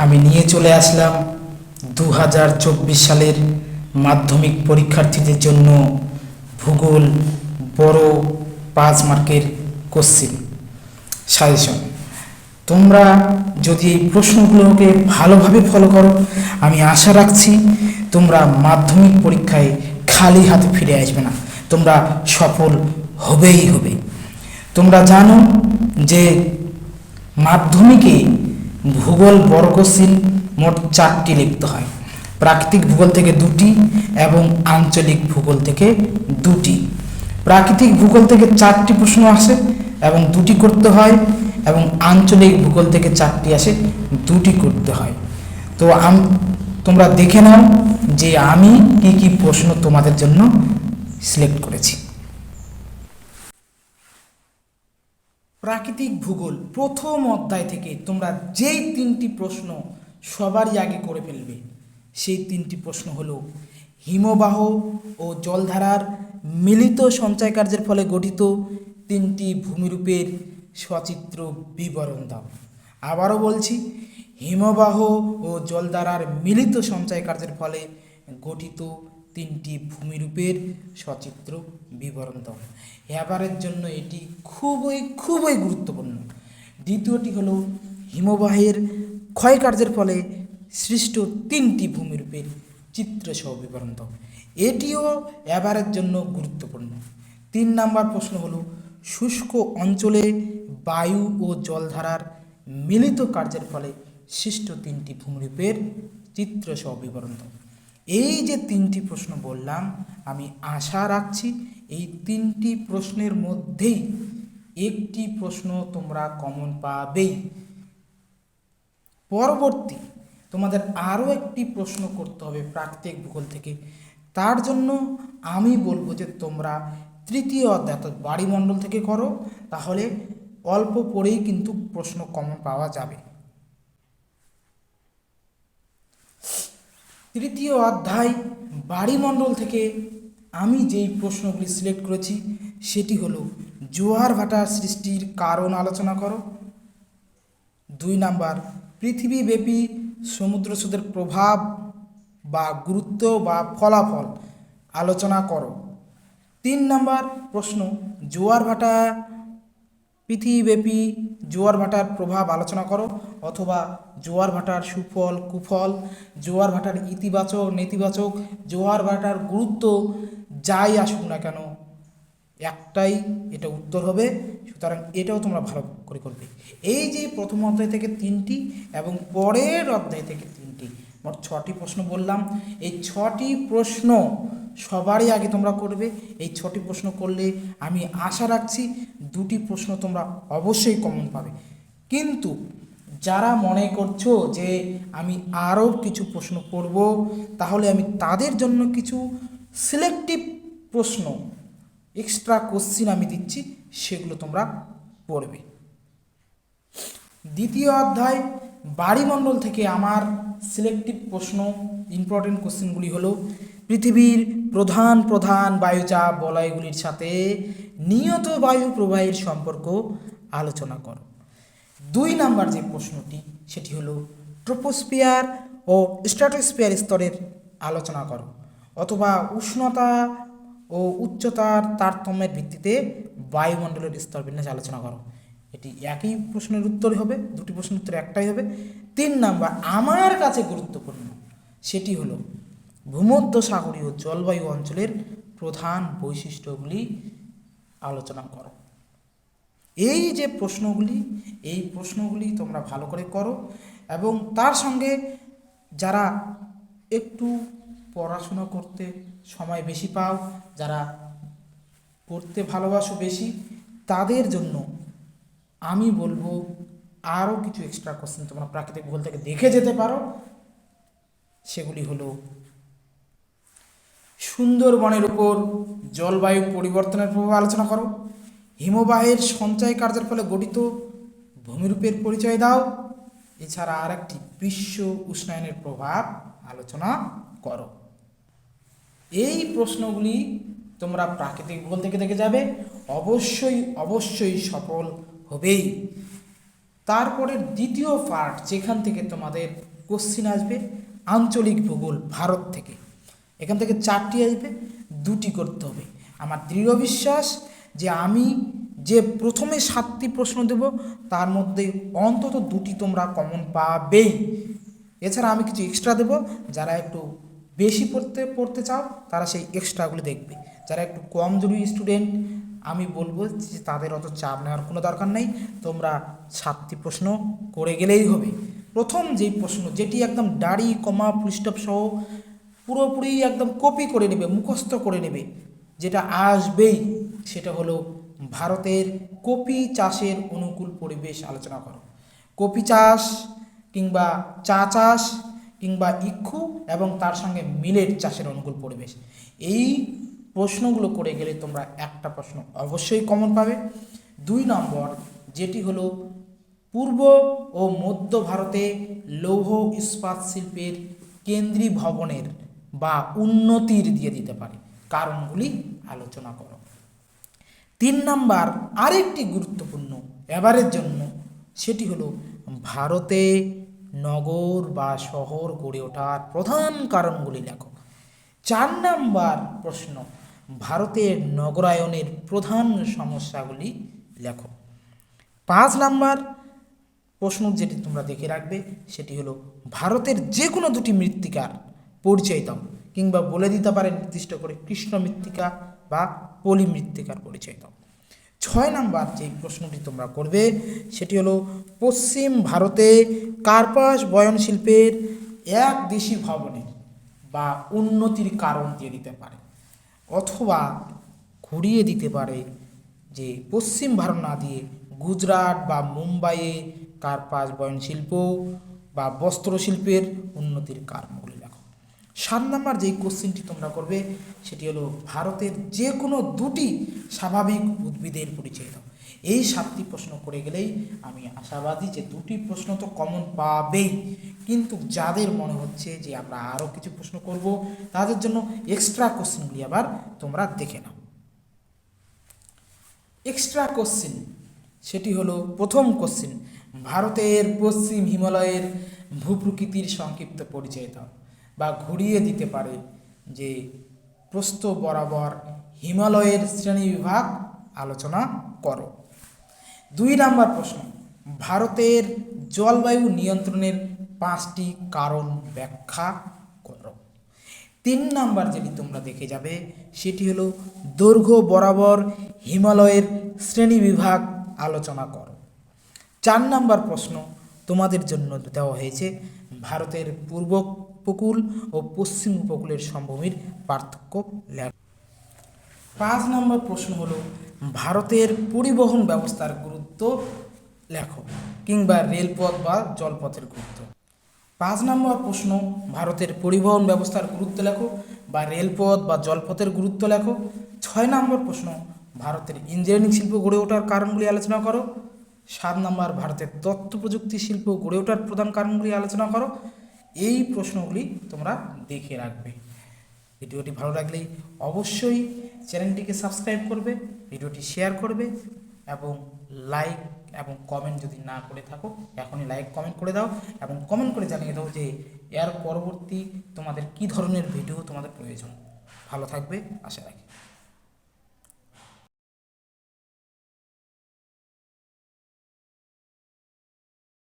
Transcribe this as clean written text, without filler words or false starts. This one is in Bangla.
আমি নিয়ে চলে আসলাম 2024 সালের মাধ্যমিক পরীক্ষার্থীদের জন্য ভূগোল বড় 5 মার্কের কোশ্চেন সাজেশন। তোমরা যদি এই প্রশ্নগুলোকে ভালোভাবে ফলো করো, আমি আশা রাখছি তোমরা মাধ্যমিক পরীক্ষায় খালি হাতে ফিরে আসবে না, তোমরা সফল হবেই হবে। তোমরা জানো যে মাধ্যমিকে ভূগোল বড় কোশ্চেন মোট 4টি লিখতে হয়। প্রাকৃতিক ভূগোল থেকে 2টি এবং আঞ্চলিক ভূগোল থেকে 2টি। প্রাকৃতিক ভূগোল থেকে 4টি প্রশ্ন আসে এবং 2টি করতে হয়, এবং আঞ্চলিক ভূগোল থেকে 4টি আসে, 2টি করতে হয়। তো তোমরা দেখে নাও যে আমি কি কি প্রশ্ন তোমাদের জন্য সিলেক্ট করেছি। প্রাকৃতিক ভূগোল প্রথম অধ্যায় থেকে তোমরা যেই 3টি প্রশ্ন সবারই আগে করে ফেলবে, সেই 3টি প্রশ্ন হলো হিমবাহ ও জলধারার মিলিত সঞ্চয় কার্যের ফলে গঠিত 3টি ভূমিরূপের সচিত্র বিবরণ দাও। আবারও বলছি, হিমবাহ ও জলধারার মিলিত সঞ্চয় কার্যের ফলে গঠিত 3টি ভূমিরূপের সচিত্র বিবরণ দাও। এবারের জন্য এটি খুবই গুরুত্বপূর্ণ। দ্বিতীয়টি হলো হিমবাহের ক্ষয়কার্যের ফলে সৃষ্ট 3টি ভূমিরূপের চিত্রসহ বিবরণ দাও। এটিও এবারের জন্য গুরুত্বপূর্ণ। 3 নম্বর প্রশ্ন হলো শুষ্ক অঞ্চলে বায়ু ও জলধারার মিলিত কার্যের ফলে সৃষ্ট 3টি ভূমিরূপের চিত্রসহ বিবরণ দাও। এই যে 3টি প্রশ্ন বললাম, আমি আশা রাখছি এই 3টি প্রশ্নের মধ্যেই একটি প্রশ্ন তোমরা কমন পাবেই। পরবর্তী তোমাদের আরও একটি প্রশ্ন করতে হবে প্রাকৃতিক ভূগোল থেকে। তার জন্য আমি বলবো যে তোমরা 3য় অধ্যায় অর্থাৎ বায়ুমণ্ডল থেকে করো, তাহলে অল্প পরেই কিন্তু প্রশ্ন কমন পাওয়া যাবে। 3য় অধ্যায় বায়ুমণ্ডল থেকে আমি যেই প্রশ্নগুলি সিলেক্ট করেছি সেটি হলো জোয়ার ভাটার সৃষ্টির কারণ আলোচনা করো। 2 নাম্বার পৃথিবীব্যাপী সমুদ্র স্রোতের প্রভাব বা গুরুত্ব বা ফলাফল আলোচনা করো। 3 নাম্বার প্রশ্ন জোয়ার ভাটা পৃথিবীব্যাপী জোয়ার ভাটার প্রভাব আলোচনা করো, অথবা জোয়ার ভাটার সুফল কুফল, জোয়ার ভাটার ইতিবাচক নেতিবাচক, জোয়ার ভাটার গুরুত্ব যাই আসুক না কেন একটাই এটা উত্তর হবে। সুতরাং এটাও তোমরা ভালো করে করবে। এই যে প্রথম অধ্যায় থেকে 3টি এবং পরের অধ্যায় থেকে 3টি, মোট 6টি প্রশ্ন বললাম। এই 6টি প্রশ্ন সবারই আগে তোমরা করবে। এই 6টি প্রশ্ন করলে আমি আশা রাখছি 2টি প্রশ্ন তোমরা অবশ্যই কমন পাবে। কিন্তু যারা মনে করছো যে আমি আরও কিছু প্রশ্ন করব, তাহলে আমি তাদের জন্য কিছু সিলেক্টিভ প্রশ্ন এক্সট্রা কোশ্চিন আমি দিচ্ছি, সেগুলো তোমরা পড়বে। 2য় অধ্যায় বায়ুমণ্ডল থেকে আমার সিলেক্টিভ প্রশ্ন ইম্পর্টেন্ট কোশ্চিনগুলি হলো পৃথিবীর প্রধান প্রধান বায়ুচাপ বলয়গুলির সাথে নিয়ত বায়ু প্রবাহের সম্পর্ক আলোচনা করো। 2 নাম্বার যে প্রশ্নটি সেটি হলো ট্রপোস্ফিয়ার ও স্ট্র্যাটোস্ফিয়ার স্তরের আলোচনা করো, অথবা উষ্ণতা ও উচ্চতার তারতম্যের ভিত্তিতে বায়ুমণ্ডলের স্তর বিন্যাস আলোচনা করো। এটি একই প্রশ্নের উত্তর হবে, 2টি প্রশ্নের উত্তর একটাই হবে। 3 নাম্বার আমার কাছে গুরুত্বপূর্ণ, সেটি হলো ভূমধ্যসাগরীয় জলবায়ু অঞ্চলের প্রধান বৈশিষ্ট্যগুলি আলোচনা করো। এই যে প্রশ্নগুলি, এই প্রশ্নগুলি তোমরা ভালো করে করো, এবং তার সঙ্গে যারা একটু পড়াশোনা করতে সময় বেশি পাও, যারা পড়তে ভালোবাসো বেশি, তাদের জন্য আমি বলবো আরও কিছু এক্সট্রা কোশ্চেন তোমরা প্রাকৃতিক ভূগোল থেকে দেখে যেতে পারো। সেগুলি হলো সুন্দরবনের উপর জলবায়ু পরিবর্তনের প্রভাব আলোচনা করো, হিমবাহের সঞ্চয় কার্যের ফলে গঠিত ভূমিরূপের পরিচয় দাও, এছাড়া আর একটি বিশ্ব উষ্ণায়নের প্রভাব আলোচনা করো। এই প্রশ্নগুলি তোমরা প্রাকৃতিক ভূগোল থেকে দেখে যাবে, অবশ্যই সফল হবেই। তারপরে 2য় পার্ট, যেখান থেকে তোমাদের কোশ্চিন আসবে আঞ্চলিক ভূগোল ভারত থেকে, এখান থেকে 4টি আসবে, 2টি করতে হবে। আমার দৃঢ় বিশ্বাস যে আমি যে প্রথমে 7টি প্রশ্ন দেব তার মধ্যে অন্তত 2টি তোমরা কমন পাবেই। এছাড়া আমি কিছু এক্সট্রা দেব, যারা একটু বেশি পড়তে চাও তারা সেই এক্সট্রাগুলি দেখবে। যারা একটু কমজোরি স্টুডেন্ট আমি বলবো যে তাদের অত চাপ নেওয়ার কোনো দরকার নেই, তোমরা 7টি প্রশ্ন করে গেলেই হবে। প্রথম যেই প্রশ্ন, যেটি একদম দাড়ি কমা ফুলস্টপ সহ পুরোপুরি একদম কপি করে নেবে, মুখস্থ করে নেবে, যেটা আসবেই, সেটা হলো ভারতের কপি চাষের অনুকূল পরিবেশ আলোচনা করো। কপি চাষ কিংবা চা চাষ কিংবা ইক্ষু এবং তার সঙ্গে মিলেট চাষের অনুকূল পরিবেশ, এই প্রশ্নগুলো করে গেলে তোমরা একটা প্রশ্ন অবশ্যই কমন পাবে। 2 নম্বর যেটি হলো পূর্ব ও মধ্য ভারতে লৌহ ইস্পাত শিল্পের কেন্দ্রীয় ভবনের বা উন্নতির দিয়ে দিতে পারে, কারণগুলি আলোচনা করো। 3 নাম্বার আরেকটি গুরুত্বপূর্ণ এবারের জন্য, সেটি হলো ভারতে নগর বা শহর গড়ে ওঠার প্রধান কারণগুলি লেখো। 4 নাম্বার প্রশ্ন, ভারতের নগরায়নের প্রধান সমস্যাগুলি লেখো। 5 নাম্বার প্রশ্ন যেটি তোমরা দেখে রাখবে সেটি হলো ভারতের যে কোনো 2টি মৃত্তিকার পরিচয় দাও, কিংবা বলে দিতে পারে নির্দিষ্ট করে কৃষ্ণ মৃত্তিকা বা পলি মৃত্তিকার পরিচয় দাও। 6 নাম্বার যেই প্রশ্নটি তোমরা করবে সেটি হলো পশ্চিম ভারতে কার্পাস বয়ন শিল্পের একদেশী ভবনের বা উন্নতির কারণ দিয়ে দিতে পারে, অথবা ঘুরিয়ে দিতে পারে যে পশ্চিম ভারত না দিয়ে গুজরাট বা মুম্বাইয়ে কার্পাস বয়ন শিল্প বা বস্ত্রশিল্পের উন্নতির কারণগুলি লেখো। 7 নম্বর যেই কোশ্চেনটি তোমরা করবে সেটি হলো ভারতের যে কোনো 2টি স্বাভাবিক উদ্ভিদের পরিচয় দাও। এই 7টি প্রশ্ন করে গেলেই আমি আশাবাদী যে 2টি প্রশ্ন তো কমন পাবেই, কিন্তু যাদের মনে হচ্ছে যে আমরা আরও কিছু প্রশ্ন করব তাদের জন্য এক্সট্রা কোশ্চেনগুলি আবার তোমরা দেখে নাও। এক্সট্রা কোশ্চেন সেটি হলো প্রথম কোশ্চেন, ভারতের পশ্চিম হিমালয়ের ভূপ্রকৃতির সংক্ষিপ্ত পরিচয় দাও, বা ঘুরিয়ে দিতে পারে যে প্রস্থ বরাবর হিমালয়ের শ্রেণীবিভাগ আলোচনা করো। 2 নম্বর প্রশ্ন, ভারতের জলবায়ু নিয়ন্ত্রণের 5টি কারণ ব্যাখ্যা করো। 3 নম্বর যেটি তোমরা দেখে যাবে সেটি হলো দৈর্ঘ্য বরাবর হিমালয়ের শ্রেণীবিভাগ আলোচনা করো। 4 নম্বর প্রশ্ন তোমাদের জন্য দেওয়া হয়েছে ভারতের পূর্ব উপকূল ও পশ্চিম উপকূলের সমভূমির পার্থক্য লেখ। 5 নম্বর প্রশ্ন হলো ভারতের পরিবহন ব্যবস্থার গুরুত্ব লেখো, কিংবা রেলপথ বা জলপথের গুরুত্ব। 5 নম্বর প্রশ্ন, ভারতের পরিবহন ব্যবস্থার গুরুত্ব লেখো বা রেলপথ বা জলপথের গুরুত্ব লেখো। 6 নম্বর প্রশ্ন, ভারতের ইঞ্জিনিয়ারিং শিল্প গড়ে ওঠার কারণগুলি আলোচনা করো। 7 নম্বর, ভারতের তথ্য প্রযুক্তি শিল্প গড়ে ওঠার প্রধান কারণগুলি আলোচনা করো। এই প্রশ্নগুলি তোমরা দেখে রাখবে। ভিডিওটি ভালো লাগলেই অবশ্যই চ্যানেলটিকে সাবস্ক্রাইব করবে, ভিডিওটি শেয়ার করবে এবং লাইক এবং কমেন্ট যদি না করে থাকো এখনই লাইক কমেন্ট করে দাও, এবং কমেন্ট করে জানিয়ে দাও যে এর পরবর্তী তোমাদের কী ধরনের ভিডিও তোমাদের প্রয়োজন। ভালো থাকবে আশা রাখি।